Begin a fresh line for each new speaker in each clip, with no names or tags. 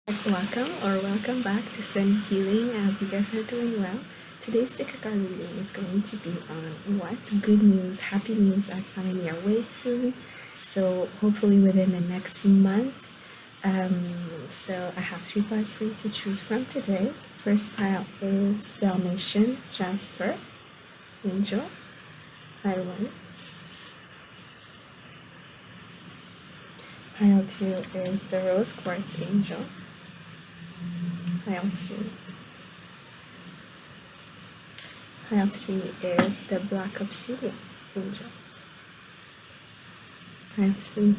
Welcome back to Sun Healing. I hope you guys are doing well. Today's pick card reading is going to be on what good news, happy news are coming your way soon. So hopefully within the next month. So I have 3 piles for you to choose from today. First pile is Dalmatian Jasper Angel. Pile 1. Pile 2 is the Rose Quartz Angel. Pile 2. Pile 3 is the Black Obsidian Angel. Pile 3.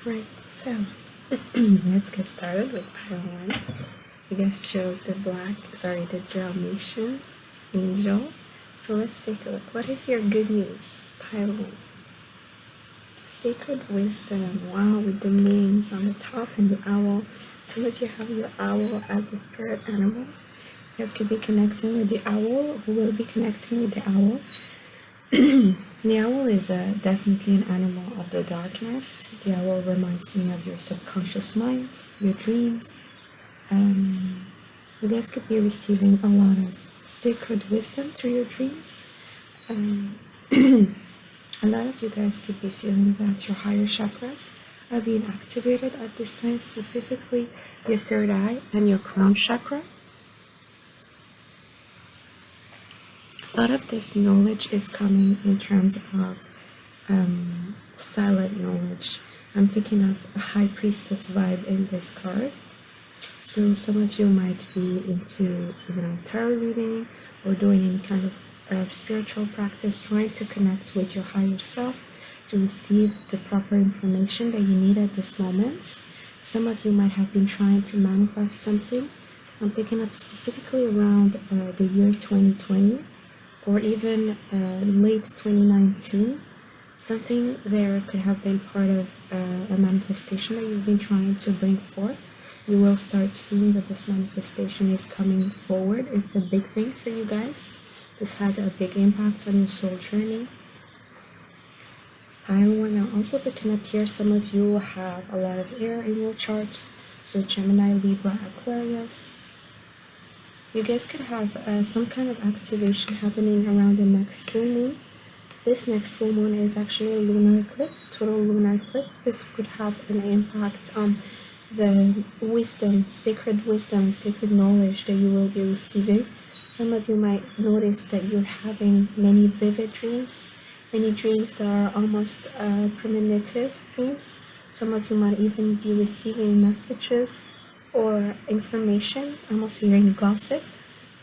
Right, so let's get started with pile 1. You guys chose the the Dalmatian Angel. So let's take a look. What is your good news? Pile 1. Sacred Wisdom. Wow, with the names on the top and the owl. Some of you have your owl as a spirit animal. You guys could be connecting with the owl, who will be connecting with the owl. The owl is definitely an animal of the darkness. The owl reminds me of your subconscious mind, your dreams. You guys could be receiving a lot of sacred wisdom through your dreams. A lot of you guys could be feeling that your higher chakras are being activated at this time, specifically your third eye and your crown chakra. A lot of this knowledge is coming in terms of silent knowledge. I'm picking up a high priestess vibe in this card. So some of you might be into tarot reading or doing any kind of spiritual practice, trying to connect with your higher self to receive the proper information that you need at this moment. Some of you might have been trying to manifest something. I'm picking up specifically around the year 2020 or even late 2019. Something there could have been part of a manifestation that you've been trying to bring forth. You will start seeing that this manifestation is coming forward. It's a big thing for you guys. This has a big impact on your soul journey. I want to also picking up here, some of you have a lot of air in your charts. So Gemini, Libra, Aquarius. You guys could have some kind of activation happening around the next full moon. This next full moon is actually a lunar eclipse, total lunar eclipse. This could have an impact on the wisdom, sacred wisdom, and sacred knowledge that you will be receiving. Some of you might notice that you're having many vivid dreams, many dreams that are almost premonitive dreams. Some of you might even be receiving messages or information, almost hearing gossip,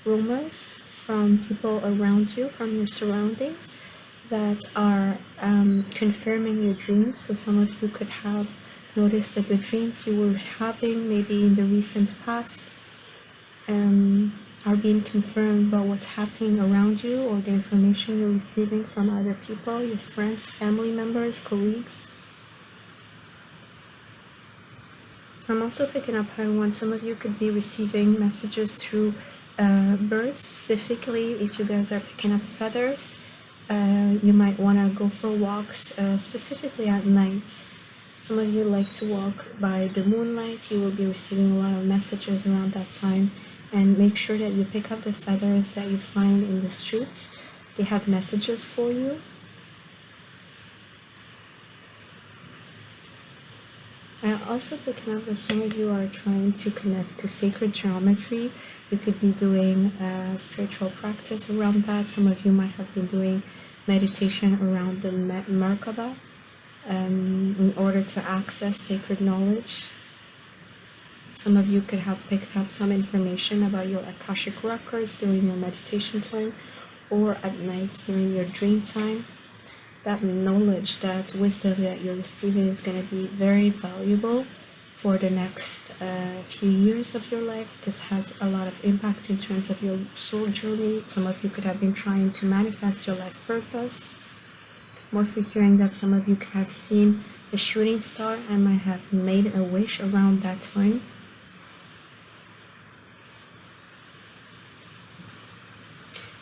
rumors from people around you, from your surroundings, that are confirming your dreams. So some of you could have noticed that the dreams you were having maybe in the recent past are being confirmed by what's happening around you, or the information you're receiving from other people, your friends, family members, colleagues. I'm also picking up how some of you could be receiving messages through birds, specifically if you guys are picking up feathers. You might want to go for walks, specifically at night. Some of you like to walk by the moonlight. You will be receiving a lot of messages around that time. And make sure that you pick up the feathers that you find in the streets. They have messages for you. I'm also picking up that some of you are trying to connect to sacred geometry. You could be doing spiritual practice around that. Some of you might have been doing meditation around the Merkaba in order to access sacred knowledge. Some of you could have picked up some information about your Akashic records during your meditation time or at night during your dream time. That knowledge, that wisdom that you're receiving is going to be very valuable for the next few years of your life. This has a lot of impact in terms of your soul journey. Some of you could have been trying to manifest your life purpose. I'm also hearing that some of you could have seen a shooting star and might have made a wish around that time.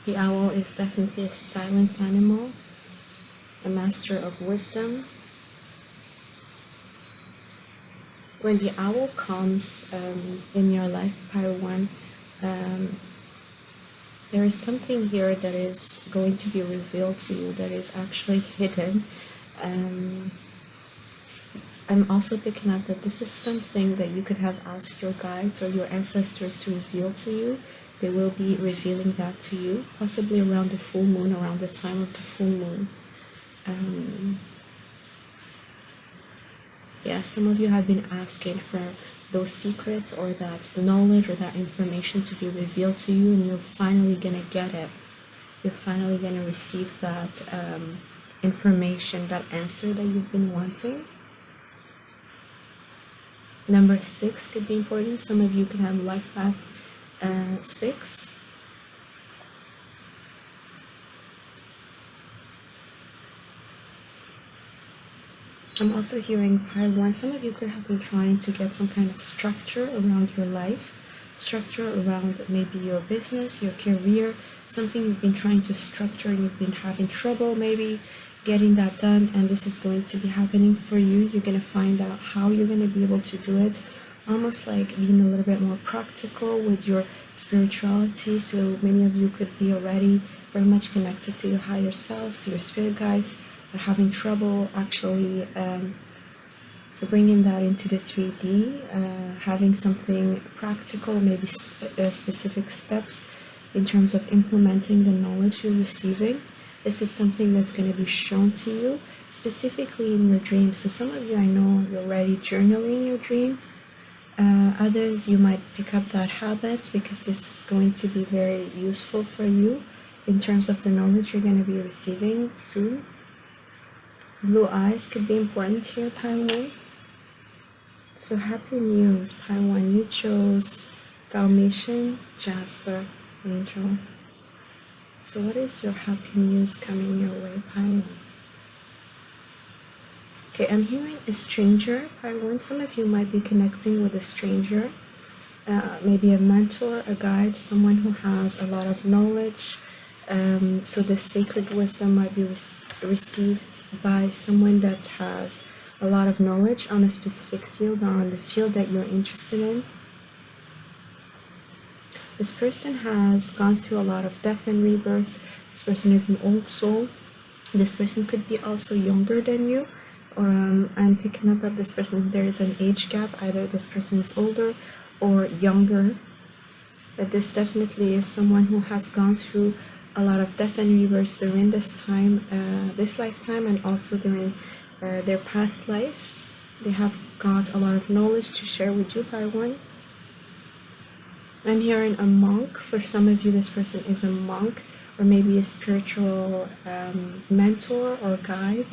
The owl is definitely a silent animal, a master of wisdom. When the owl comes in your life, Pile 1, there is something here that is going to be revealed to you that is actually hidden. I'm also picking up that this is something that you could have asked your guides or your ancestors to reveal to you. They will be revealing that to you, possibly around the full moon, around the time of the full moon. Yeah, some of you have been asking for those secrets or that knowledge or that information to be revealed to you, and you're finally gonna get it. You're finally gonna receive that information, that answer that you've been wanting. Number 6 could be important. Some of you could have life path 6. I'm also hearing Pile 1. Some of you could have been trying to get some kind of structure around your life, structure around maybe your business, your career, something you've been trying to structure and you've been having trouble maybe getting that done, and this is going to be happening for you. You're going to find out how you're going to be able to do it, almost like being a little bit more practical with your spirituality. So many of you could be already very much connected to your higher selves, to your spirit guides, but having trouble actually bringing that into the 3D, having something practical, maybe specific steps in terms of implementing the knowledge you're receiving. This is something that's going to be shown to you specifically in your dreams. So some of you, I know you're already journaling your dreams. Others, you might pick up that habit because this is going to be very useful for you in terms of the knowledge you're going to be receiving soon. Blue eyes could be important here, Pile 1. So happy news, Pile 1. You chose Dalmatian, Jasper, Angel. So what is your happy news coming your way, Pile 1? Okay, I'm hearing a stranger, Pile 1. Some of you might be connecting with a stranger, maybe a mentor, a guide, someone who has a lot of knowledge. So the sacred wisdom might be received by someone that has a lot of knowledge on a specific field or on the field that you're interested in. This person has gone through a lot of death and rebirth. This person is an old soul. This person could be also younger than you. I'm picking up that this person, there is an age gap. Either this person is older or younger. But this definitely is someone who has gone through a lot of death and rebirth during this time, this lifetime, and also during their past lives. They have got a lot of knowledge to share with you, Pile 1. I'm hearing a monk. For some of you, this person is a monk or maybe a spiritual mentor or guide.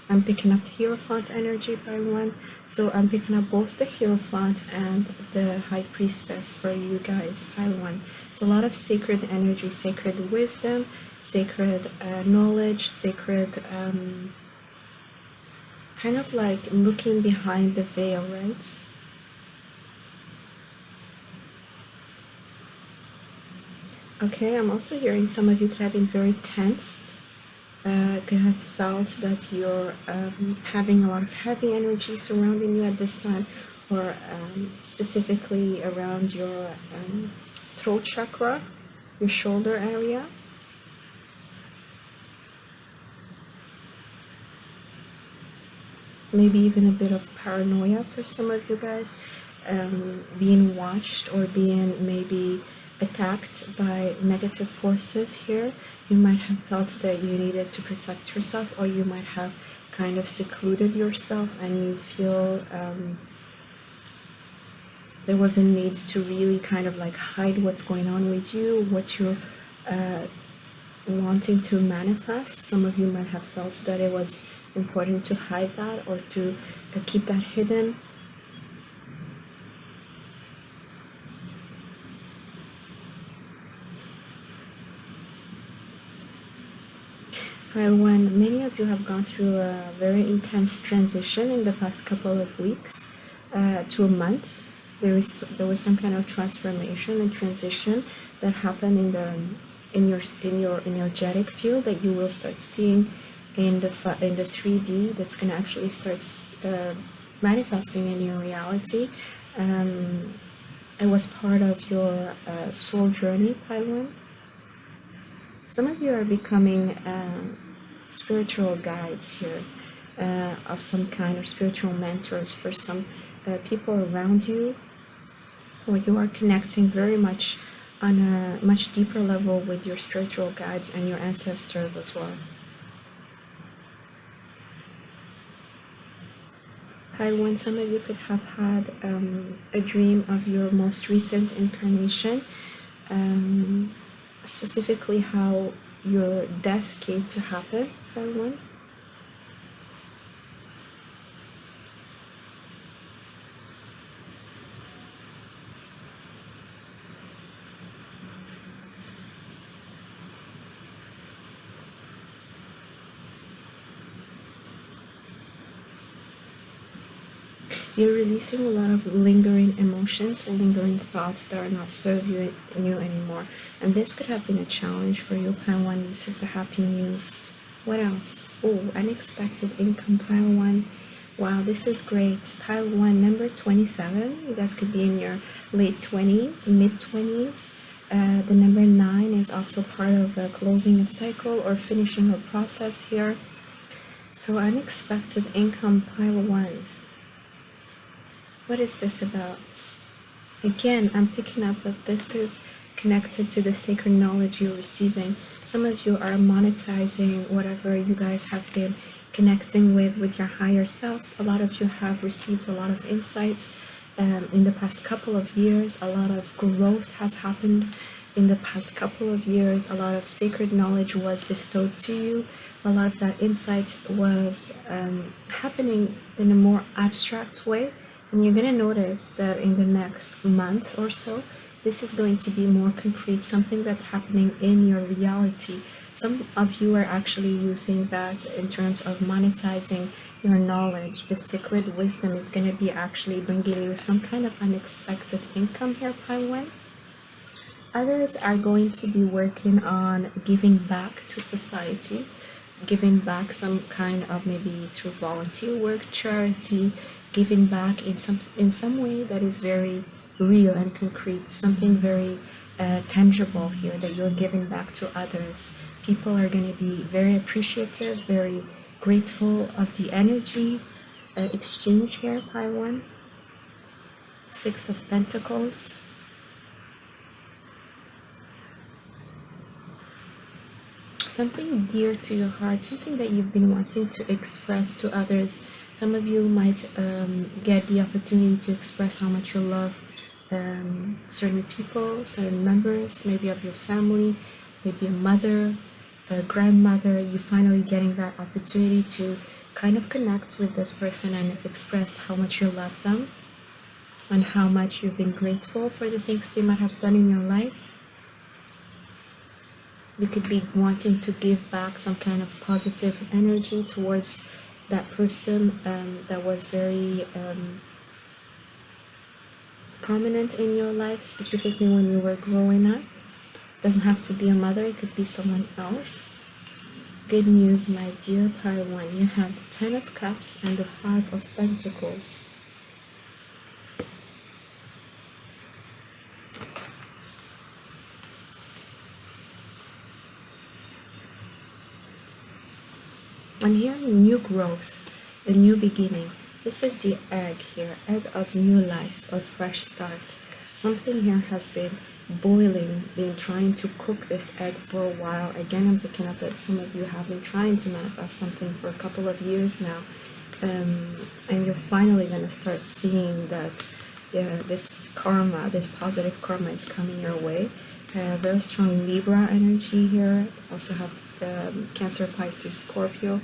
I'm picking up Hierophant energy, Pile 1. So I'm picking up both the Hierophant and the High Priestess for you guys, Pile 1. So a lot of sacred energy, sacred wisdom, sacred knowledge, sacred kind of like looking behind the veil, right? Okay, I'm also hearing some of you could have been very tensed. Could have felt that you're having a lot of heavy energy surrounding you at this time, or specifically around your throat chakra, your shoulder area. Maybe even a bit of paranoia for some of you guys, being watched or being maybe attacked by negative forces here. You might have felt that you needed to protect yourself, or you might have kind of secluded yourself and you feel there was a need to really kind of like hide what's going on with you, what you're wanting to manifest. Some of you might have felt that it was important to hide that or to keep that hidden. Pile 1, many of you have gone through a very intense transition in the past couple of weeks to months. There was some kind of transformation and transition that happened in your energetic field that you will start seeing in the 3D. That's gonna actually start manifesting in your reality. It was part of your soul journey, Pile 1. Some of you are becoming spiritual guides here, of some kind, or spiritual mentors for some people around you, or you are connecting very much on a much deeper level with your spiritual guides and your ancestors as well. When some of you could have had a dream of your most recent incarnation, specifically how your death came to happen, one. You're releasing a lot of lingering emotions, lingering thoughts that are not serving you anymore. And this could have been a challenge for you, Pile 1. This is the happy news. What else? Oh, unexpected income, Pile 1. Wow, this is great. Pile 1, number 27. You guys could be in your late 20s, mid 20s. The number 9 is also part of closing a cycle or finishing a process here. So unexpected income, Pile 1. What is this about? Again, I'm picking up that this is connected to the sacred knowledge you're receiving. Some of you are monetizing whatever you guys have been connecting with your higher selves. A lot of you have received a lot of insights in the past couple of years. A lot of growth has happened in the past couple of years. A lot of sacred knowledge was bestowed to you. A lot of that insight was happening in a more abstract way. And you're going to notice that in the next month or so, this is going to be more concrete, something that's happening in your reality. Some of you are actually using that in terms of monetizing your knowledge. The secret wisdom is going to be actually bringing you some kind of unexpected income here, Pile 1. Others are going to be working on giving back to society, giving back some kind of, maybe through volunteer work, charity, giving back in some way that is very real and concrete, something very tangible here that you're giving back to others. People are going to be very appreciative, very grateful of the energy exchange here, Pile 1. 6 of Pentacles. Something dear to your heart, something that you've been wanting to express to others. Some of you might get the opportunity to express how much you love certain people, certain members, maybe of your family, maybe a mother, a grandmother. You're finally getting that opportunity to kind of connect with this person and express how much you love them and how much you've been grateful for the things they might have done in your life. You could be wanting to give back some kind of positive energy towards that person that was very prominent in your life, specifically when you were growing up. Doesn't have to be a mother, it could be someone else. Good news, my dear Pile 1. You have the 10 of Cups and the 5 of Pentacles. I'm hearing new growth, a new beginning. This is the egg here, egg of new life, a fresh start. Something here has been boiling, been trying to cook this egg for a while. Again, I'm picking up that some of you have been trying to manifest something for a couple of years now. And you're finally going to start seeing that this karma, this positive karma is coming your way. Very strong Libra energy here. Also have Cancer, Pisces, Scorpio,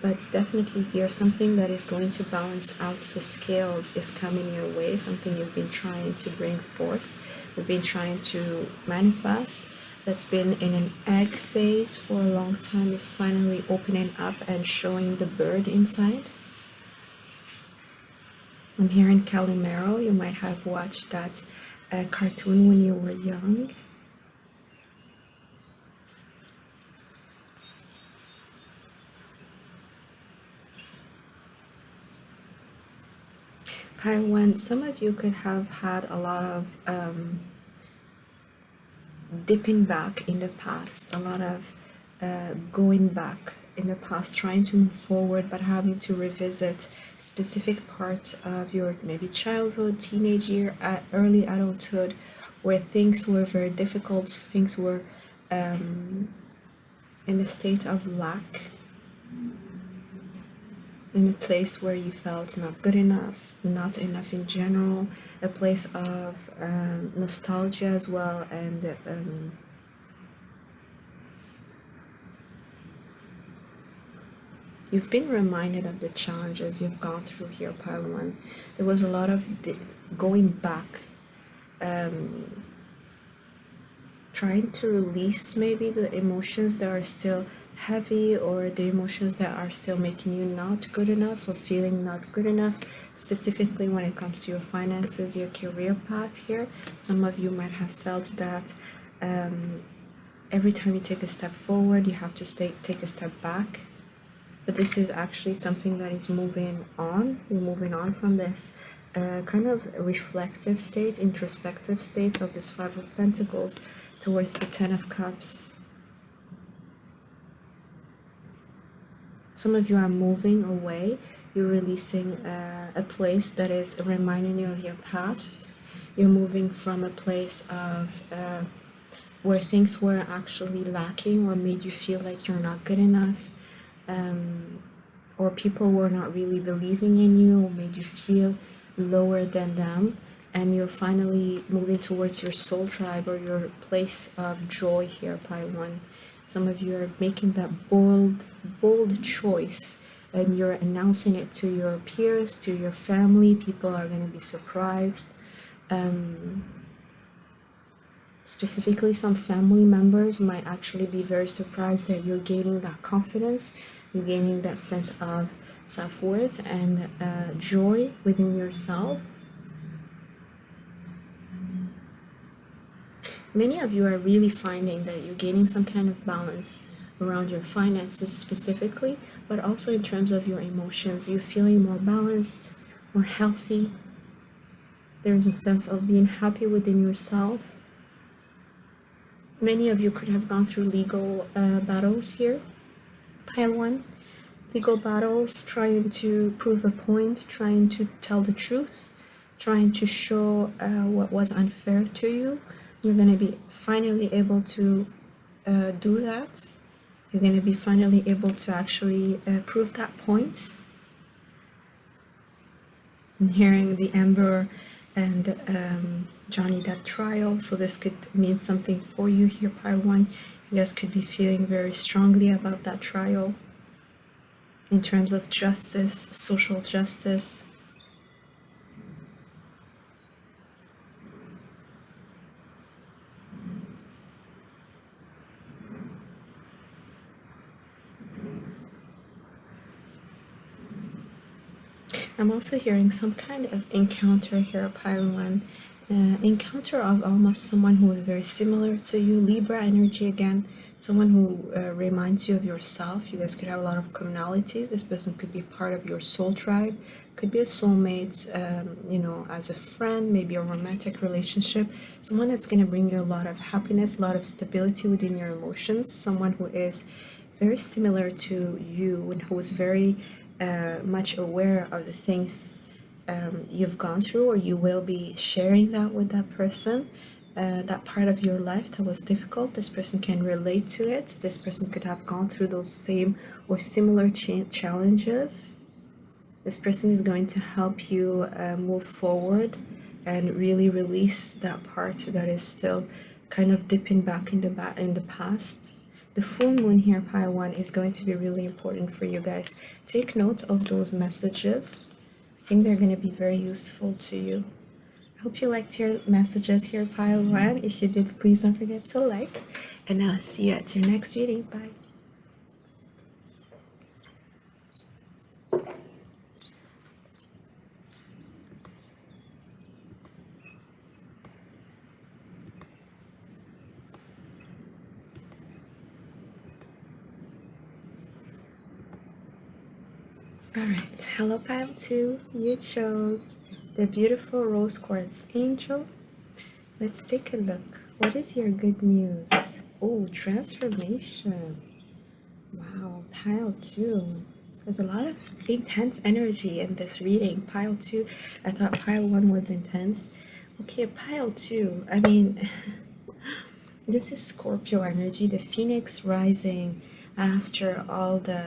but definitely here something that is going to balance out the scales is coming your way. Something you've been trying to bring forth, you've been trying to manifest. that's been in an egg phase for a long time is finally opening up and showing the bird inside. I'm here in Calimero. You might have watched that cartoon when you were young. Pile 1, some of you could have had a lot of dipping back in the past, a lot of going back in the past, trying to move forward, but having to revisit specific parts of your maybe childhood, teenage year, early adulthood, where things were very difficult, things were in a state of lack, in a place where you felt not good enough, not enough in general, a place of nostalgia as well, and you've been reminded of the challenges you've gone through here, Pile 1. There was a lot of going back, trying to release maybe the emotions that are still heavy, or the emotions that are still making you not good enough or feeling not good enough, specifically when it comes to your finances, your career path here. Some of you might have felt that every time you take a step forward, you have to take a step back. But this is actually something that is moving on. You're moving on from this kind of reflective state, introspective state of this Five of Pentacles towards the Ten of Cups. Some of you are moving away. You're releasing a place that is reminding you of your past. You're moving from a place of where things were actually lacking or made you feel like you're not good enough, or people were not really believing in you, or made you feel lower than them, and you're finally moving towards your soul tribe or your place of joy here, Pile 1. Some of you are making that bold choice, and you're announcing it to your peers, to your family. People are going to be surprised. Specifically, some family members might actually be very surprised that you're gaining that confidence, you're gaining that sense of self-worth and joy within yourself. Many of you are really finding that you're gaining some kind of balance around your finances specifically, but also in terms of your emotions. You're feeling more balanced, more healthy. There's a sense of being happy within yourself. Many of you could have gone through legal battles here, Pile 1. Legal battles, trying to prove a point, trying to tell the truth, trying to show what was unfair to you. You're going to be finally able to do that. You're going to be finally able to actually prove that point. I'm hearing the Emperor and Johnny Depp trial, so this could mean something for you here, Pile 1. You guys could be feeling very strongly about that trial in terms of justice, social justice. I'm also hearing some kind of encounter here, Pile 1. Encounter of almost someone who is very similar to you, Libra energy again, someone who reminds you of yourself. You guys could have a lot of commonalities. This person could be part of your soul tribe, could be a soulmate, you know, as a friend, maybe a romantic relationship, someone that's going to bring you a lot of happiness, a lot of stability within your emotions, someone who is very similar to you and who is very much aware of the things you've gone through, or you will be sharing that with that person. That part of your life that was difficult, this person can relate to it. This person could have gone through those same or similar challenges. This person is going to help you move forward and really release that part that is still kind of dipping back in the past. The full moon here, Pile 1, is going to be really important for you guys. Take note of those messages. I think they're going to be very useful to you. I hope you liked your messages here, Pile 1. If you did, please don't forget to like And I'll see you at your next reading. Bye. Alright, hello pile 2. You chose the beautiful rose quartz angel. Let's take a look. What is your good news? Oh, transformation. Wow, pile 2. There's a lot of intense energy in this reading. Pile 2, I thought pile 1 was intense. Okay, pile 2. I mean, this is Scorpio energy, the phoenix rising after all the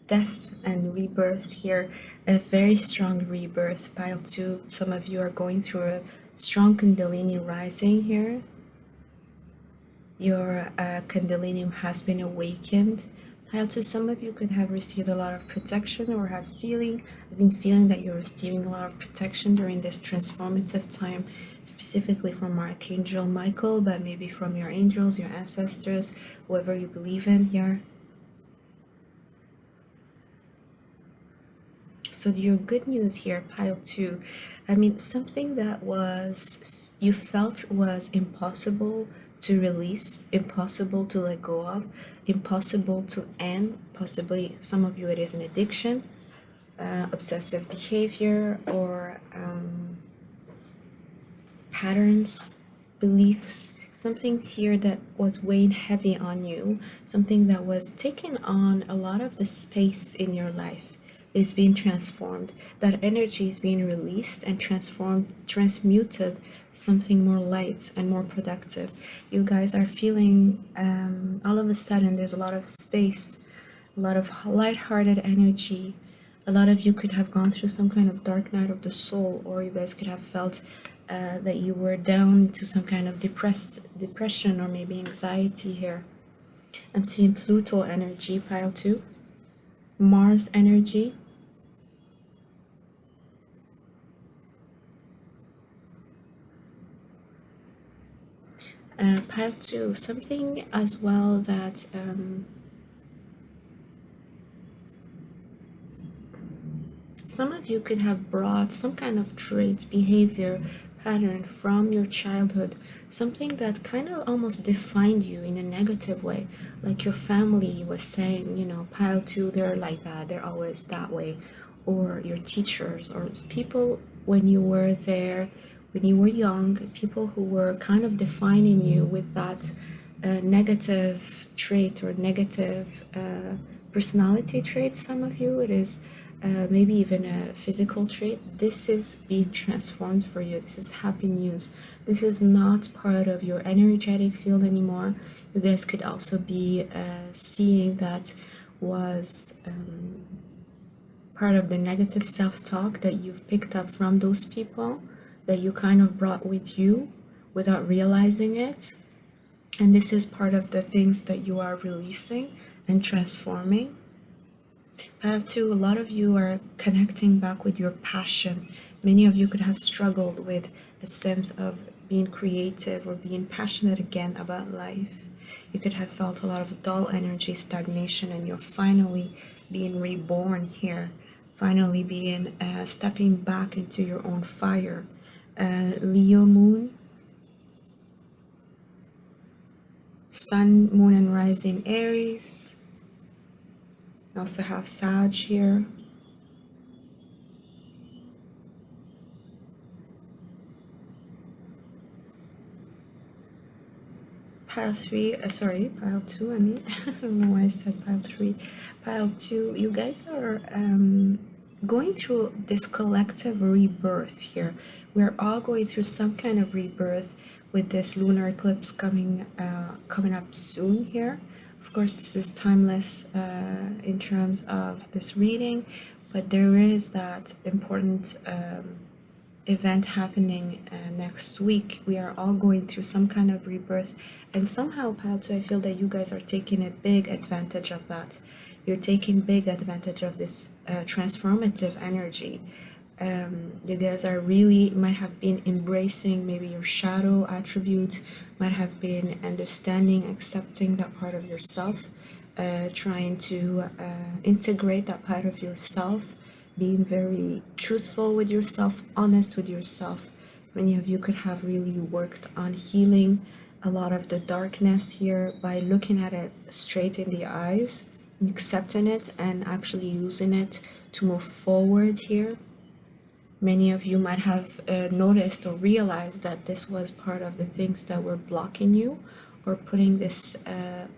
death and rebirth here, a very strong rebirth. Pile 2, some of you are going through a strong Kundalini rising here. Your Kundalini has been awakened. Pile 2, some of you could have received a lot of protection or have been feeling that you're receiving a lot of protection during this transformative time, specifically from Archangel Michael, but maybe from your angels, your ancestors, whoever you believe in here. So your good news here, pile 2, I mean, something that you felt was impossible to release, impossible to let go of, impossible to end. Possibly some of you it is an addiction, obsessive behavior, or patterns, beliefs, something here that was weighing heavy on you, something that was taking on a lot of the space in your life is being transformed. That energy is being released and transformed, transmuted, something more light and more productive. You guys are feeling all of a sudden there's a lot of space, a lot of light-hearted energy. A lot of you could have gone through some kind of dark night of the soul, or you guys could have felt that you were down into some kind of depression or maybe anxiety here. I'm seeing Pluto energy, pile 2, Mars energy, pile 2, something as well that some of you could have brought some kind of trait, behavior, pattern from your childhood, something that kind of almost defined you in a negative way. Like your family was saying, you know, pile 2, they're like that, they're always that way. Or your teachers, or people when you were there, when you were young, people who were kind of defining you with that negative trait or negative personality trait. Some of you, it is maybe even a physical trait. This is being transformed for you. This is happy news. This is not part of your energetic field anymore. You guys could also be seeing that was part of the negative self-talk that you've picked up from those people that you kind of brought with you without realizing it. And this is part of the things that you are releasing and transforming. Pile 2, a lot of you are connecting back with your passion. Many of you could have struggled with a sense of being creative or being passionate again about life. You could have felt a lot of dull energy, stagnation, and you're finally being reborn here, finally being stepping back into your own fire. Leo moon, sun, moon, and rising Aries. I also have Sag here. Pile 3, sorry, pile 2, I mean, I don't know why I said pile 3. Pile 2, you guys are going through this collective rebirth here. We're all going through some kind of rebirth with this lunar eclipse coming up soon here. Of course, this is timeless in terms of this reading, but there is that important event happening next week. We are all going through some kind of rebirth, and somehow, pile 2, I feel that you guys are taking a big advantage of that. You're taking big advantage of this transformative energy. You guys are really might have been embracing maybe your shadow attribute, might have been understanding, accepting that part of yourself, trying to integrate that part of yourself, being very truthful with yourself, honest with yourself. Many of you could have really worked on healing a lot of the darkness here by looking at it straight in the eyes, accepting it, and actually using it to move forward here. Many of you might have noticed or realized that this was part of the things that were blocking you or putting this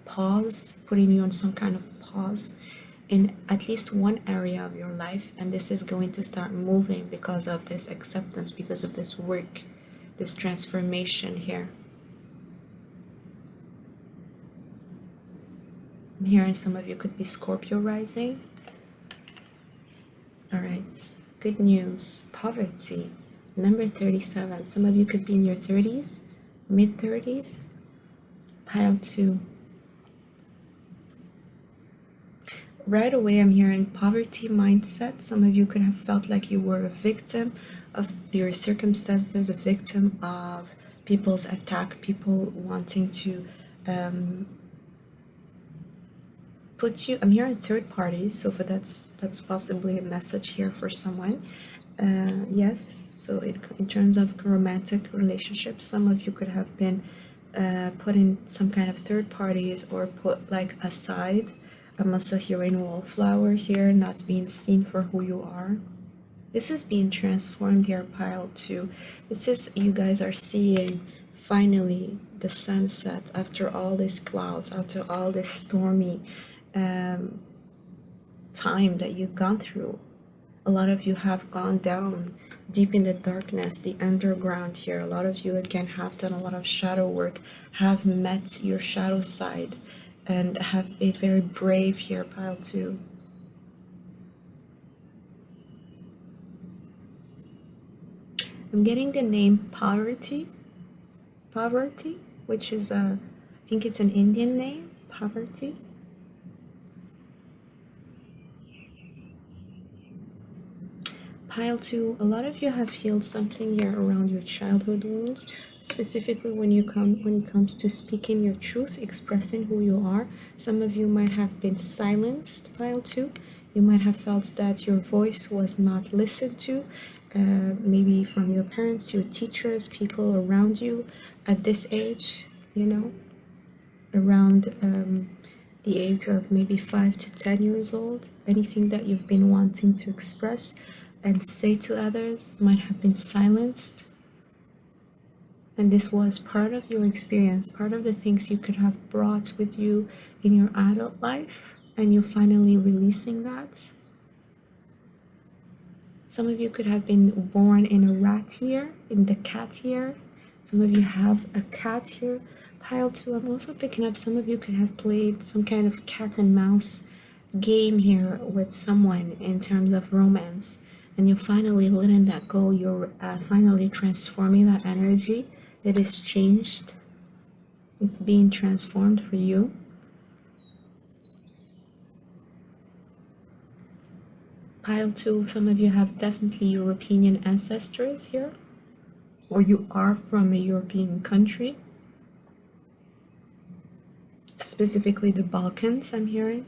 pause, putting you on some kind of pause in at least one area of your life. And this is going to start moving because of this acceptance, because of this work, this transformation here. I'm hearing some of you could be Scorpio rising. All right. Good news. Poverty. Number 37. Some of you could be in your 30s, mid 30s. Pile 2. Right away, I'm hearing poverty mindset. Some of you could have felt like you were a victim of your circumstances, a victim of people's attack, people wanting to put you. I'm hearing third parties, so for that's possibly a message here for someone. Yes, so in terms of romantic relationships, some of you could have been put in some kind of third parties or put like aside. I'm also hearing wallflower here, not being seen for who you are. This is being transformed here, pile 2. This is, you guys are seeing finally the sunset after all these clouds, after all this stormy time that you've gone through. A lot of you have gone down deep in the darkness, the underground here. A lot of you again have done a lot of shadow work, have met your shadow side, and have been very brave here, pile 2. I'm getting the name Poverty, which is I think it's an Indian name, Poverty. Pile 2, a lot of you have healed something here around your childhood wounds, specifically when it comes to speaking your truth, expressing who you are. Some of you might have been silenced, pile 2. You might have felt that your voice was not listened to, maybe from your parents, your teachers, people around you at this age, you know, around the age of maybe 5 to 10 years old. Anything that you've been wanting to express and say to others might have been silenced. And this was part of your experience, part of the things you could have brought with you in your adult life, and you're finally releasing that. Some of you could have been born in a rat year, in the cat year. Some of you have a cat here. Pile 2, I'm also picking up some of you could have played some kind of cat and mouse game here with someone in terms of romance. And you're finally letting that go. You're finally transforming that energy. It is changed. It's being transformed for you. Pile 2, some of you have definitely European ancestors here, or you are from a European country, specifically the Balkans, I'm hearing.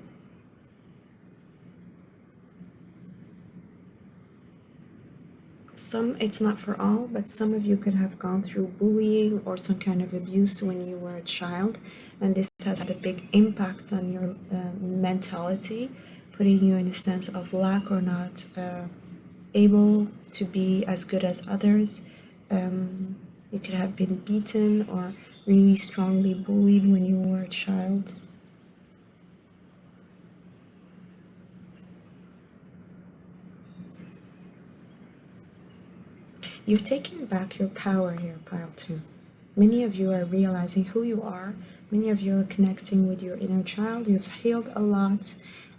It's not for all, but some of you could have gone through bullying or some kind of abuse when you were a child, and this has had a big impact on your mentality, putting you in a sense of lack or not able to be as good as others. You could have been beaten or really strongly bullied when you were a child. You're taking back your power here, pile 2. Many of you are realizing who you are. Many of you are connecting with your inner child. You've healed a lot,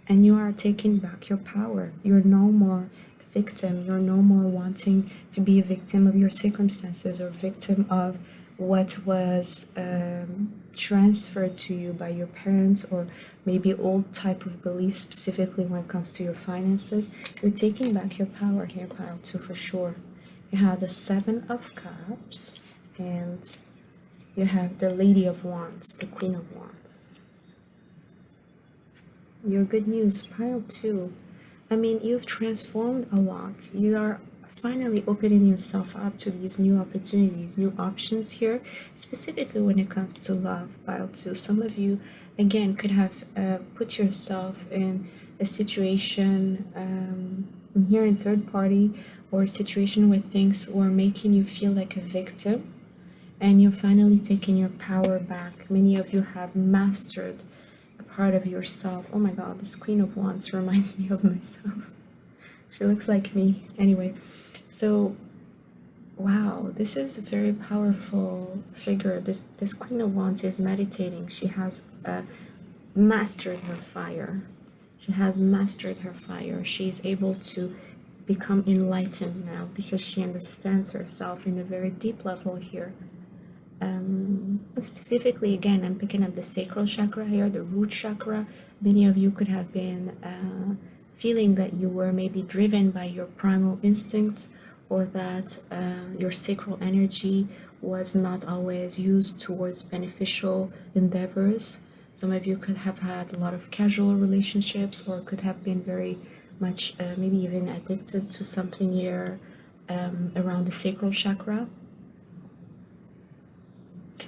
and you are taking back your power. You're no more a victim. You're no more wanting to be a victim of your circumstances or victim of what was transferred to you by your parents, or maybe old type of beliefs, specifically when it comes to your finances. You're taking back your power here, pile two, for sure. You have the Seven of Cups, and you have the Lady of Wands, the Queen of Wands. Your good news, pile two. I mean, you've transformed a lot. You are finally opening yourself up to these new opportunities, new options here, specifically when it comes to love, pile two. Some of you, again, could have put yourself in a situation here in third party, or a situation where things were making you feel like a victim, and you're finally taking your power back. Many of you have mastered a part of yourself. Oh my god, this Queen of Wands reminds me of myself. She looks like me. Anyway, so wow, this is a very powerful figure. This Queen of Wands is meditating. She has mastered her fire. She has mastered her fire. She is able to become enlightened now because she understands herself in a very deep level here. Specifically, again, I'm picking up the sacral chakra here, the root chakra. Many of you could have been feeling that you were maybe driven by your primal instincts, or that your sacral energy was not always used towards beneficial endeavors. Some of you could have had a lot of casual relationships, or could have been very much maybe even addicted to something here around the sacral chakra.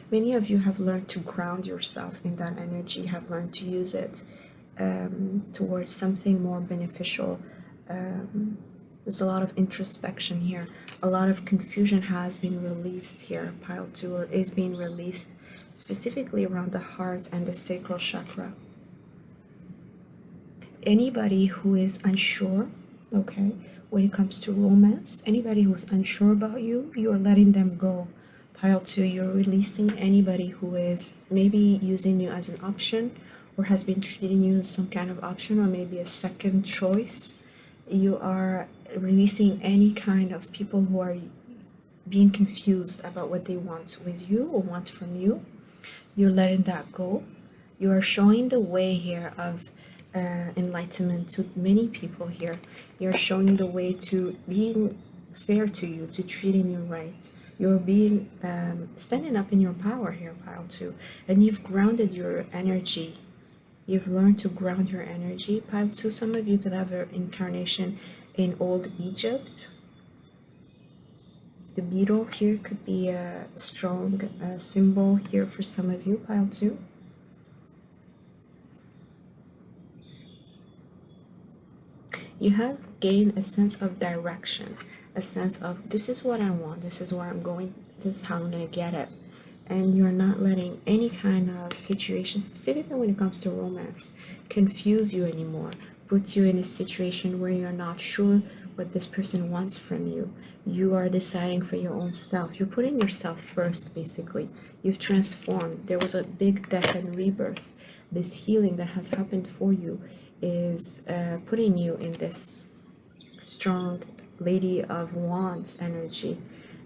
Many of you have learned to ground yourself in that energy, have learned to use it towards something more beneficial. There's a lot of introspection here. A lot of confusion has been released here, pile two, or is being released, specifically around the heart and the sacral chakra. Anybody who is unsure, okay, when it comes to romance, anybody who's unsure about you, you're letting them go. Pile two, you're releasing anybody who is maybe using you as an option, or has been treating you as some kind of option, or maybe a second choice. You are releasing any kind of people who are being confused about what they want with you or want from you. You're letting that go. You are showing the way here of enlightenment to many people here. You're showing the way to being fair to you, to treating you right. You're being standing up in your power here, pile two, and you've grounded your energy. You've learned to ground your energy, pile two. Some of you could have an incarnation in old Egypt. The beetle here could be a strong symbol here for some of you, pile two. You have gained a sense of direction, a sense of this is what I want, this is where I'm going, this is how I'm going to get it. And you're not letting any kind of situation, specifically when it comes to romance, confuse you anymore, put you in a situation where you're not sure what this person wants from you. You are deciding for your own self. You're putting yourself first, basically. You've transformed. There was a big death and rebirth. This healing that has happened for you is putting you in this strong Lady of Wands energy.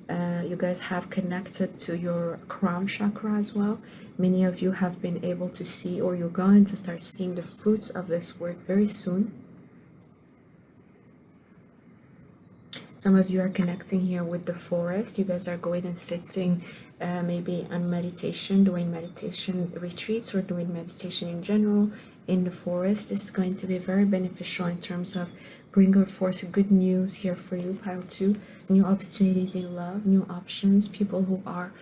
You guys have connected to your crown chakra as well. Many of you have been able to see, or you're going to start seeing the fruits of this work very soon. Some of you are connecting here with the forest. You guys are going and sitting maybe on meditation, doing meditation retreats, or doing meditation in general in the forest. This is going to be very beneficial in terms of bringing forth good news here for you, pile two. New opportunities in love, new options, people who are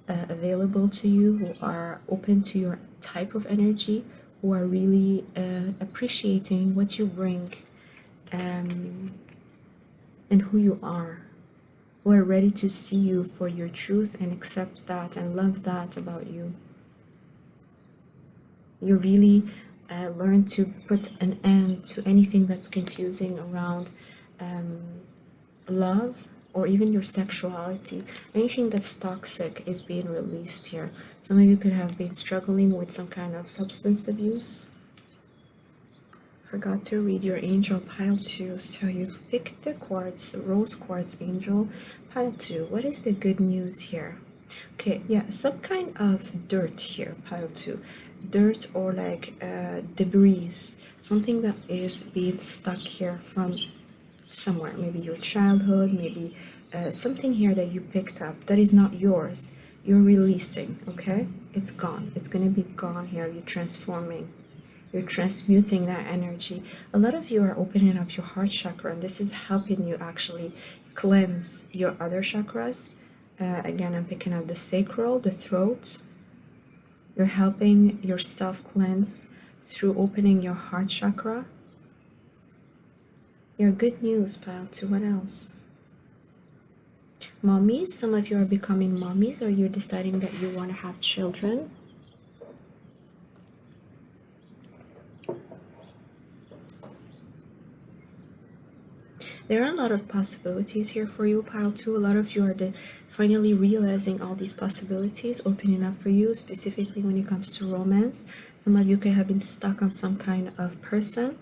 available to you, who are open to your type of energy, who are really appreciating what you bring and who you are, who are ready to see you for your truth and accept that and love that about you. You really learn to put an end to anything that's confusing around love, or even your sexuality. Anything that's toxic is being released here. Some of you could have been struggling with some kind of substance abuse. Forgot to read your angel, pile two. So you picked the quartz, rose quartz angel, pile two. What is the good news here? Okay, yeah, some kind of dirt here, pile two. Dirt or like debris, something that is being stuck here from somewhere, maybe your childhood, maybe something here that you picked up that is not yours. You're releasing, okay? It's gone. It's gonna be gone here. You're transforming. You're transmuting that energy. A lot of you are opening up your heart chakra, and this is helping you actually cleanse your other chakras. Again, I'm picking up the sacral, the throat. You're helping yourself cleanse through opening your heart chakra. Your good news, pile two. What else? Mommies, some of you are becoming mommies, or you're deciding that you want to have children. There are a lot of possibilities here for you, pile two. A lot of you are finally realizing all these possibilities opening up for you, specifically when it comes to romance. Some of you could have been stuck on some kind of person,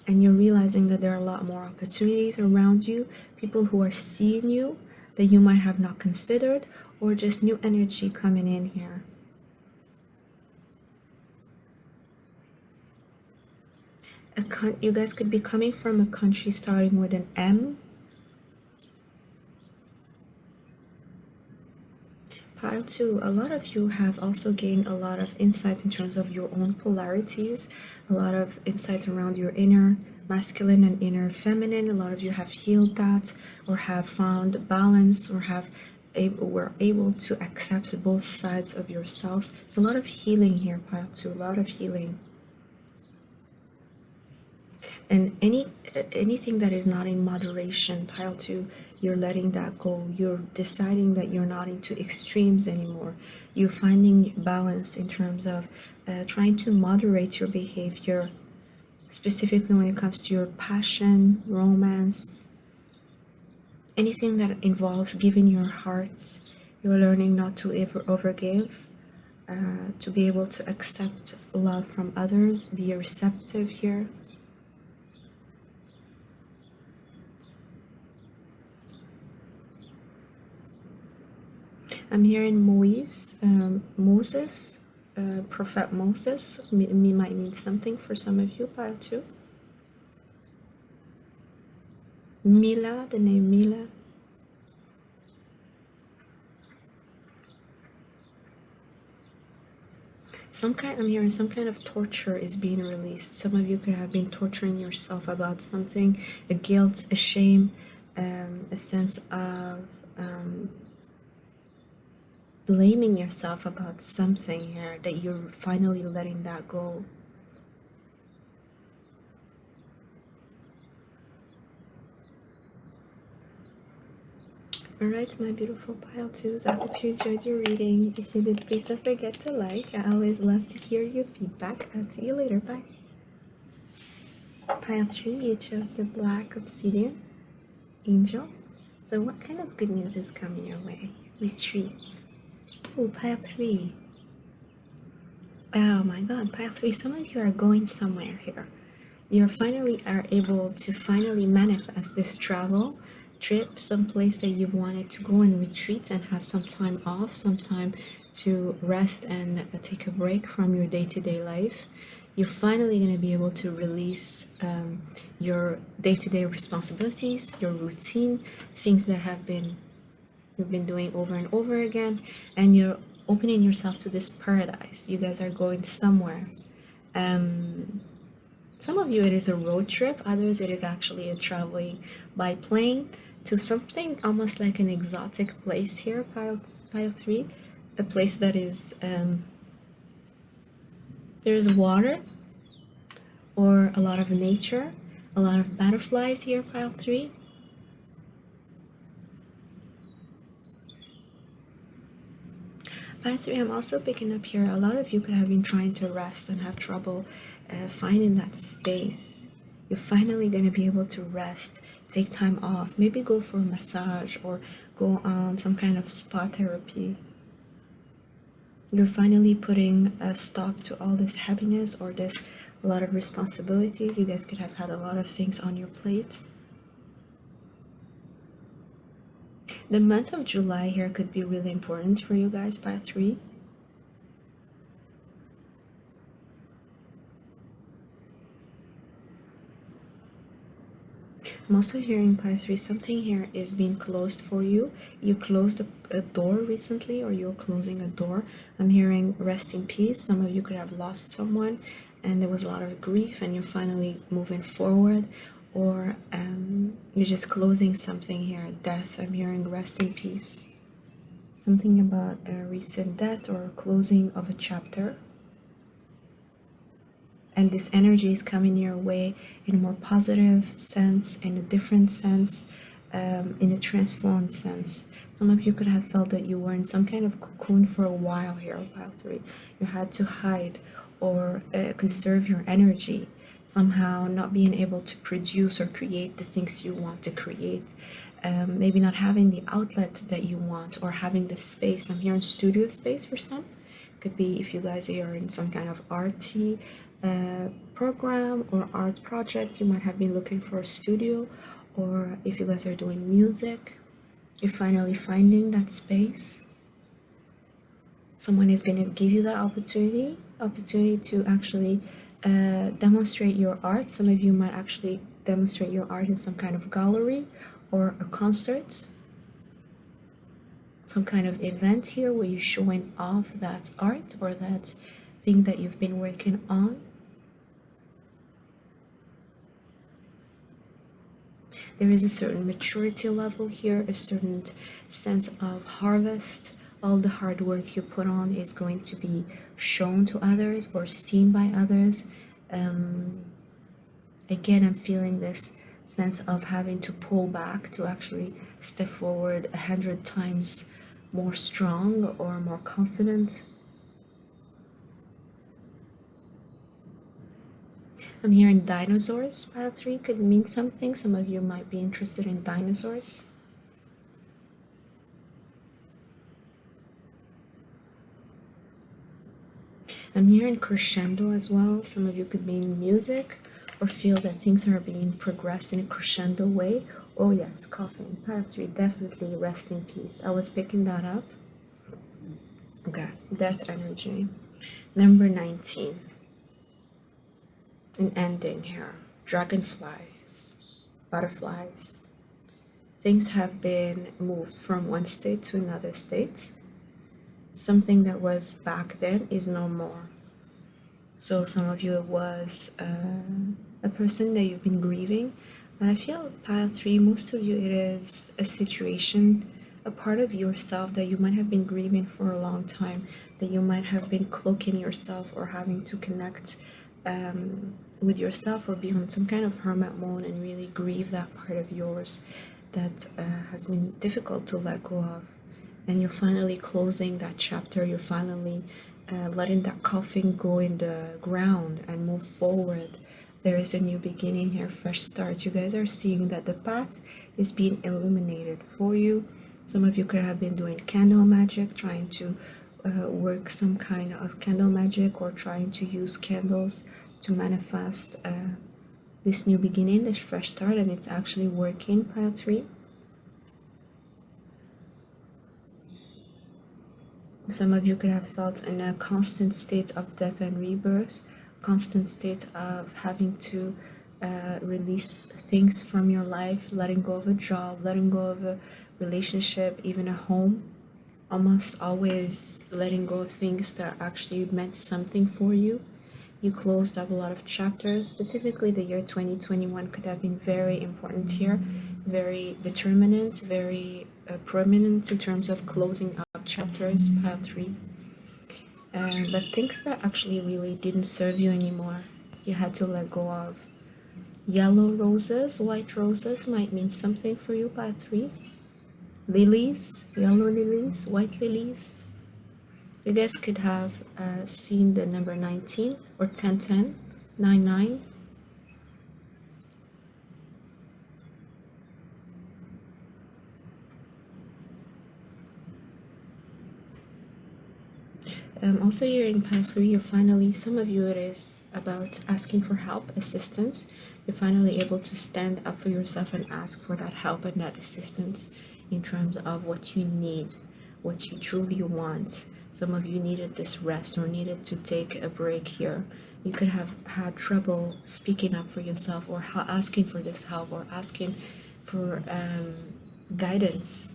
and you're realizing that there are a lot more opportunities around you, people who are seeing you that you might have not considered, or just new energy coming in here. You guys could be coming from a country starting with an M. Pile two, a lot of you have also gained a lot of insight in terms of your own polarities, a lot of insight around your inner masculine and inner feminine. A lot of you have healed that, or have found balance, or were able to accept both sides of yourselves. It's a lot of healing here, pile two, a lot of healing. And anything that is not in moderation, pile two, you're letting that go. You're deciding that you're not into extremes anymore. You're finding balance in terms of trying to moderate your behavior, specifically when it comes to your passion, romance, anything that involves giving your heart. You're learning not to ever overgive, to be able to accept love from others, be receptive here. I'm hearing Moses, Prophet Moses. Might mean something for some of you, pile two. Mila, the name Mila. I'm hearing some kind of torture is being released. Some of you could have been torturing yourself about something, a guilt, a shame, a sense of blaming yourself about something here that you're finally letting that go. Alright, my beautiful pile twos, I hope you enjoyed your reading. If you did, please don't forget to like. I always love to hear your feedback. I'll see you later. Bye. Pile three, you chose the black obsidian angel. So what kind of good news is coming your way? Retreats. Oh, pile three. Oh my god, pile three, some of you are going somewhere here. You finally are able to finally manifest this travel trip, someplace that you wanted to go and retreat and have some time off, some time to rest and take a break from your day-to-day life. You're finally going to be able to release your day-to-day responsibilities, your routine, things that you've been doing over and over again, and you're opening yourself to this paradise. You guys are going somewhere. Some of you it is a road trip, others it is actually a traveling by plane to something almost like an exotic place here, pile three, a place that is there's water or a lot of nature, a lot of butterflies here, pile three. Pile three, I'm also picking up here, a lot of you could have been trying to rest and have trouble finding that space. You're finally going to be able to rest, take time off, maybe go for a massage or go on some kind of spa therapy. You're finally putting a stop to all this heaviness or this a lot of responsibilities. You guys could have had a lot of things on your plate. The month of July here could be really important for you guys, pile 3. I'm also hearing pile 3, something here is being closed for you. You closed a door recently, or you're closing a door. I'm hearing rest in peace. Some of you could have lost someone and there was a lot of grief and you're finally moving forward, or you're just closing something here. Death, I'm hearing rest in peace. Something about a recent death or closing of a chapter. And this energy is coming your way in a more positive sense, in a different sense, in a transformed sense. Some of you could have felt that you were in some kind of cocoon for a while here, pile 3. You had to hide or conserve your energy, somehow not being able to produce or create the things you want to create. Maybe not having the outlet that you want, or having the space. I'm hearing studio space for some. Could be if you guys are in some kind of arty program or art project, you might have been looking for a studio, or if you guys are doing music, you're finally finding that space. Someone is going to give you the opportunity to actually demonstrate your art. Some of you might actually demonstrate your art in some kind of gallery or a concert, some kind of event here where you're showing off that art or that thing that you've been working on. There is a certain maturity level here, a certain sense of harvest. All the hard work you put on is going to be shown to others or seen by others. Again, I'm feeling this sense of having to pull back to actually step forward 100 times more strong or more confident. I'm hearing dinosaurs. Pile 3 could mean something. Some of you might be interested in dinosaurs. I'm hearing crescendo as well. Some of you could be in music or feel that things are being progressed in a crescendo way. Oh yes, coughing. Pile 3, definitely rest in peace. I was picking that up. Okay, death energy. Number 19. An ending here. Dragonflies, butterflies. Things have been moved from one state to another state. Something that was back then is no more. So some of you, it was a person that you've been grieving, but I feel pile 3, most of you, it is a situation, a part of yourself that you might have been grieving for a long time, that you might have been cloaking yourself or having to connect with yourself or be on some kind of hermit mode and really grieve that part of yours that has been difficult to let go of. And you're finally closing that chapter. You're finally letting that coffin go in the ground and move forward. There is a new beginning here, fresh start. You guys are seeing that the path is being illuminated for you. Some of you could have been doing candle magic, trying to work some kind of candle magic, or trying to use candles to manifest this new beginning, this fresh start, and it's actually working, pile 3. Some of you could have felt in a constant state of death and rebirth, constant state of having to release things from your life, letting go of a job, letting go of a relationship, even a home. Almost always letting go of things that actually meant something for you. You closed up a lot of chapters. Specifically, the year 2021 could have been very important here, very determinant, very prominent in terms of closing up chapters, pile 3. But things that actually really didn't serve you anymore, you had to let go of. Yellow roses, white roses might mean something for you, pile 3. Lilies, yellow lilies, white lilies. You guys could have seen the number 19 or 1010, 99. Also, you're in pile 3. You're finally, some of you, it is about asking for help, assistance. You're finally able to stand up for yourself and ask for that help and that assistance in terms of what you need, what you truly want. Some of you needed this rest or needed to take a break here. You could have had trouble speaking up for yourself or asking for this help or asking for guidance.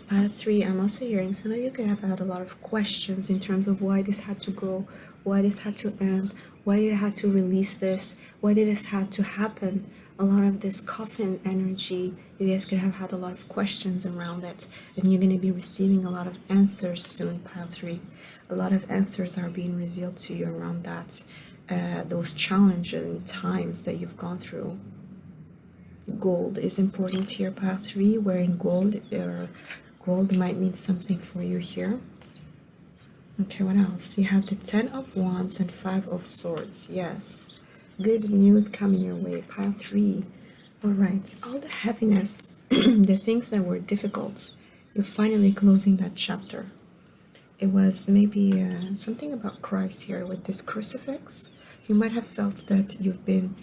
Part 3, I'm also hearing some of you could have had a lot of questions in terms of why this had to go, why this had to end, why did it have to release this, why did this have to happen. A lot of this coffin energy, you guys could have had a lot of questions around it, and you're going to be receiving a lot of answers soon, pile 3. A lot of answers are being revealed to you around that, those challenging times that you've gone through. Gold is important here, pile 3. Wearing gold, gold might mean something for you here. Okay, what else? You have the 10 of Wands and 5 of Swords. Yes, good news coming your way, pile 3. All right, all the heaviness, the things that were difficult, you're finally closing that chapter. It was maybe something about Christ here with this crucifix. You might have felt that you've been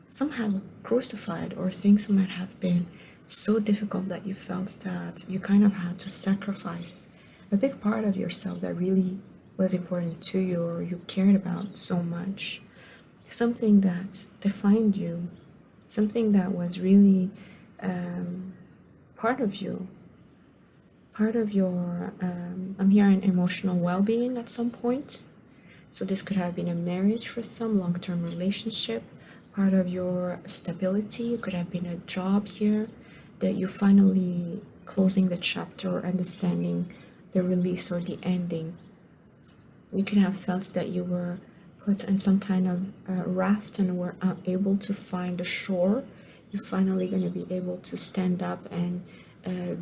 somehow crucified, or things might have been so difficult that you felt that you kind of had to sacrifice a big part of yourself that really was important to you or you cared about so much. Something that defined you, something that was really part of you, part of your, I'm hearing emotional well-being at some point. So this could have been a marriage for some, long-term relationship, part of your stability. It could have been a job here that you finally closing the chapter or understanding the release or the ending. You could have felt that you were put in some kind of raft and were unable to find the shore. You're finally going to be able to stand up and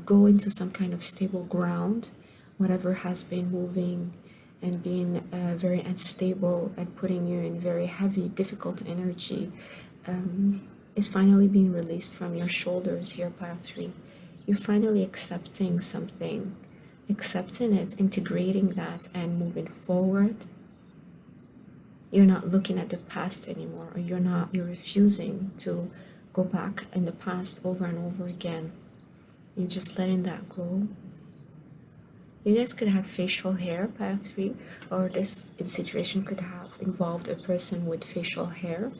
go into some kind of stable ground. Whatever has been moving and being very unstable and putting you in very heavy, difficult energy is finally being released from your shoulders here, pile 3. You're finally accepting something, accepting it, integrating that, and moving forward. You're not looking at the past anymore, or you're refusing to go back in the past over and over again. You're just letting that go. You guys could have facial hair, pile 3, or this situation could have involved a person with facial hair.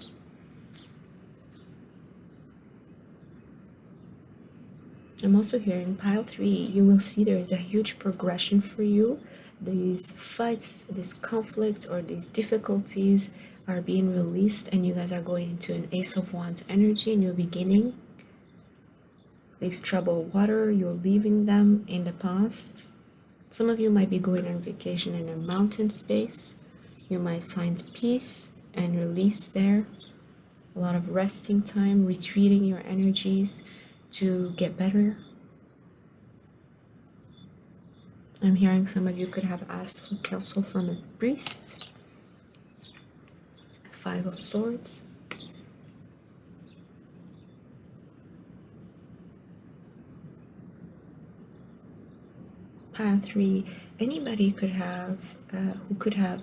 I'm also hearing pile 3, you will see there is a huge progression for you. These fights, this conflict, or these difficulties are being released, and you guys are going into an Ace of Wands energy, new beginning. These troubled water, you're leaving them in the past. Some of you might be going on vacation in a mountain space. You might find peace and release there. A lot of resting time, retreating your energies to get better. I'm hearing some of you could have asked for counsel from a priest. 5 of Swords. Pile 3, anybody could have, who could have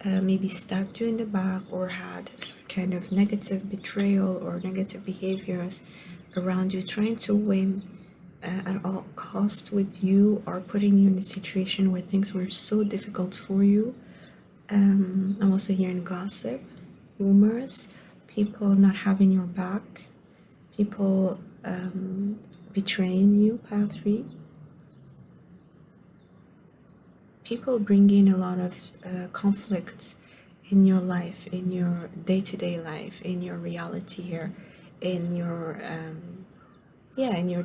maybe stabbed you in the back or had some kind of negative betrayal or negative behaviors around you, trying to win at all costs with you, or putting you in a situation where things were so difficult for you. I'm also hearing gossip, rumors, people not having your back, people betraying you, pile 3. People bring in a lot of conflicts in your life, in your day-to-day life, in your reality here, in your in your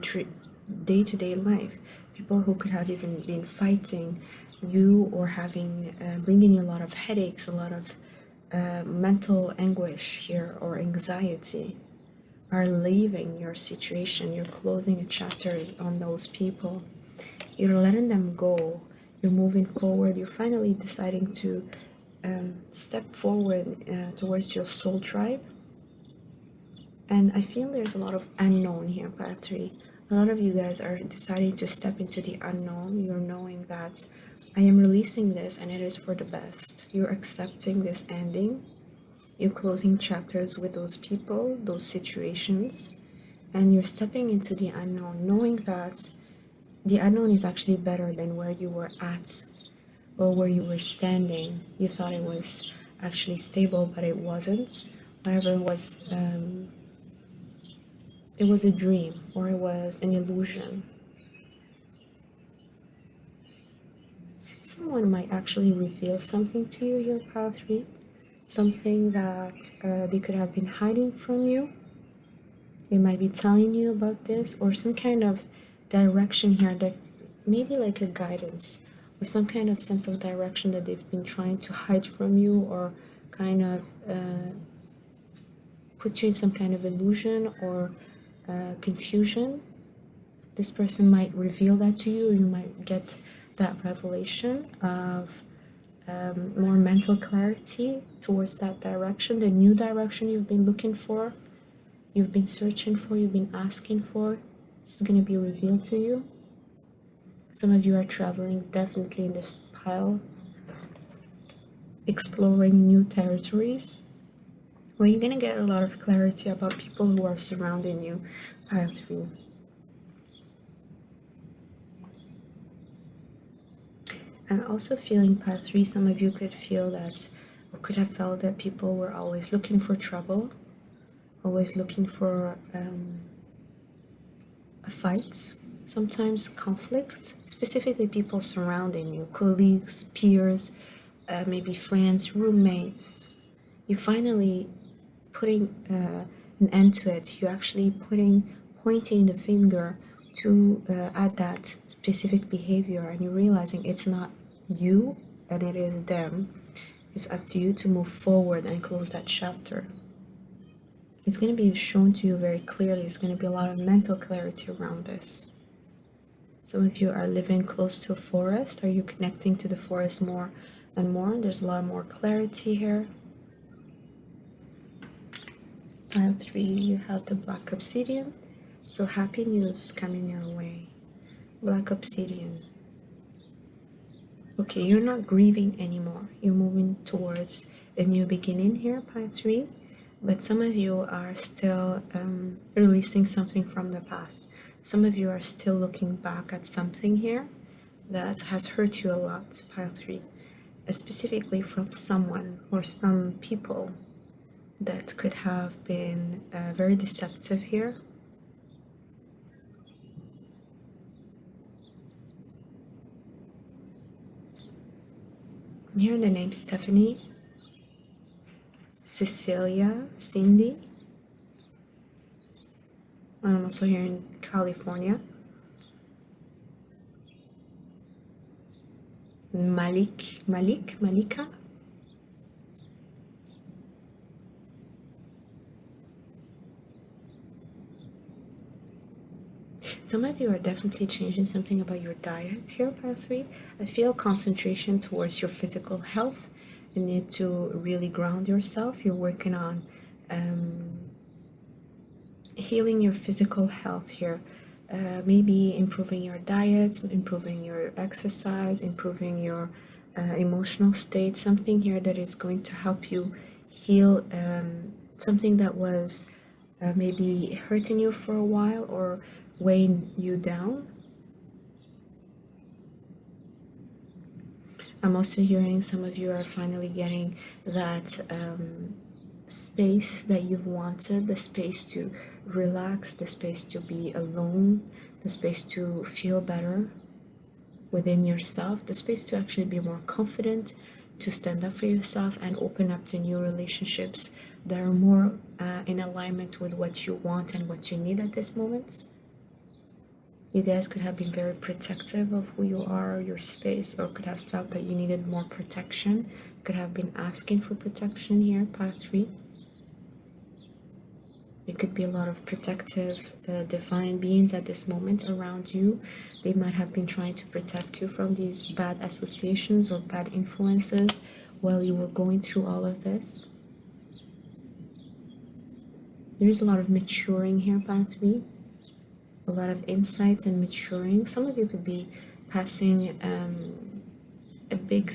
day-to-day life. People who could have even been fighting you or having bringing you a lot of headaches, a lot of mental anguish here or anxiety, are leaving your situation. You're closing a chapter on those people. You're letting them go. You're moving forward. You're finally deciding to step forward towards your soul tribe And I feel there's a lot of unknown here, path 3. A lot of you guys are deciding to step into the unknown. You're knowing that I am releasing this and it is for the best. You're accepting this ending. You're closing chapters with those people, those situations, and you're stepping into the unknown, knowing that the unknown is actually better than where you were at or where you were standing. You thought it was actually stable, but it wasn't. Whatever it was a dream or it was an illusion. Someone might actually reveal something to you, your path 3, something that they could have been hiding from you. They might be telling you about this, or some kind of direction here that maybe like a guidance or some kind of sense of direction that they've been trying to hide from you, or kind of put you in some kind of illusion or confusion. This person might reveal that to you, or you might get that revelation of more mental clarity towards that direction, the new direction you've been looking for, you've been searching for, you've been asking for. It's going to be revealed to you. Some of you are traveling definitely in this pile, exploring new territories, where you're going to get a lot of clarity about people who are surrounding you. Pile 3. And also feeling path 3, some of you could feel that, or could have felt that people were always looking for trouble, always looking for a fight, sometimes conflict, specifically people surrounding you, colleagues, peers, maybe friends, roommates. You finally putting an end to it. You're actually pointing the finger to at that specific behavior, and you're realizing it's not you and it is them. It's up to you to move forward and close that chapter. It's going to be shown to you very clearly. It's going to be a lot of mental clarity around this. So if you are living close to a forest, are you connecting to the forest more and more? There's a lot more clarity here. Pile 3, you have the black obsidian. So happy news coming your way. Black obsidian. Okay, you're not grieving anymore. You're moving towards a new beginning here, pile 3. But some of you are still releasing something from the past. Some of you are still looking back at something here that has hurt you a lot, pile 3. Specifically from someone or some people that could have been very deceptive here. I'm hearing the name Stephanie, Cecilia, Cindy. I'm also here in California. Malika. Some of you are definitely changing something about your diet here, pile 3. I feel concentration towards your physical health. You need to really ground yourself. You're working on healing your physical health here. Maybe improving your diet, improving your exercise, improving your emotional state. Something here that is going to help you heal something that was maybe hurting you for a while or weighing you down. I'm also hearing some of you are finally getting that space that you've wanted, the space to relax, the space to be alone, the space to feel better within yourself, the space to actually be more confident, to stand up for yourself and open up to new relationships that are more in alignment with what you want and what you need at this moment. You guys could have been very protective of who you are, your space, or could have felt that you needed more protection. Could have been asking for protection here, part 3. It could be a lot of protective divine beings at this moment around you. They might have been trying to protect you from these bad associations or bad influences while you were going through all of this. There's a lot of maturing here, pile 3. A lot of insights and maturing. Some of you could be passing a big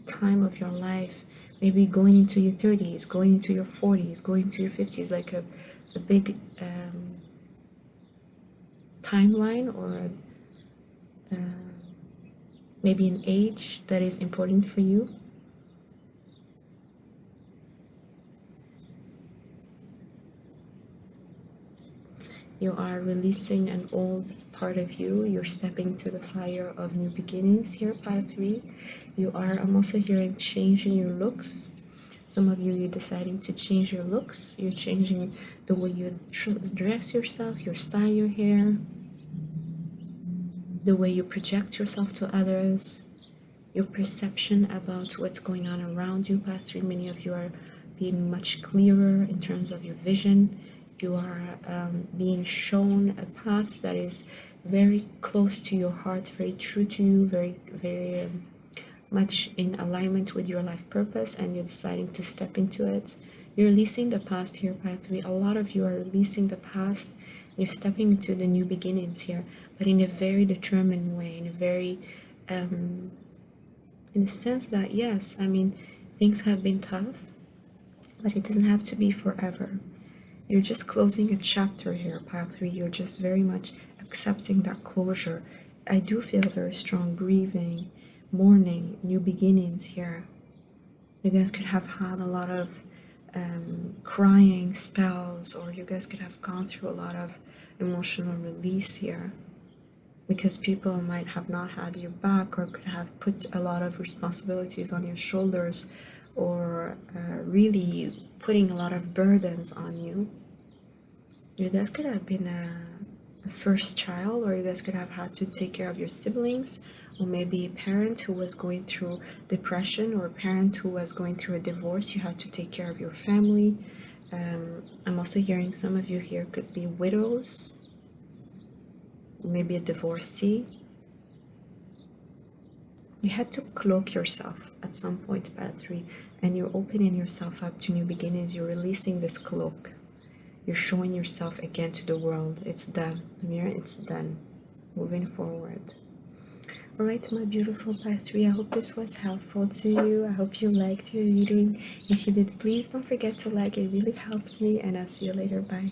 time of your life, maybe going into your 30s, going into your 40s, going into your 50s, like a big timeline, or maybe an age that is important for you. You are releasing an old part of you. You're stepping to the fire of new beginnings here, pile 3. I'm also hearing changing your looks. Some of you, you're deciding to change your looks. You're changing the way you dress yourself, your style, your hair, the way you project yourself to others, your perception about what's going on around you, pile 3. Many of you are being much clearer in terms of your vision. You are being shown a path that is very close to your heart, very true to you, very much in alignment with your life purpose, and you're deciding to step into it. You're releasing the past here, pile 3. A lot of you are releasing the past. You're stepping into the new beginnings here, but in a very determined way, in a very in the sense that, yes, I mean, things have been tough, but it doesn't have to be forever. You're just closing a chapter here, pile 3. You're just very much accepting that closure. I do feel very strong grieving, mourning, new beginnings here. You guys could have had a lot of crying spells, or you guys could have gone through a lot of emotional release here, because people might have not had your back, or could have put a lot of responsibilities on your shoulders, or really putting a lot of burdens on you. You guys could have been a first child, or you guys could have had to take care of your siblings, or maybe a parent who was going through depression, or a parent who was going through a divorce. You had to take care of your family. I'm also hearing some of you here could be widows, maybe a divorcee. You had to cloak yourself at some point, pile 3, and you're opening yourself up to new beginnings. You're releasing this cloak. You're showing yourself again to the world. It's done. Mirror, it's done. Moving forward. All right, my beautiful pile 3, I hope this was helpful to you. I hope you liked your reading. If you did, please don't forget to like. It really helps me, and I'll see you later. Bye.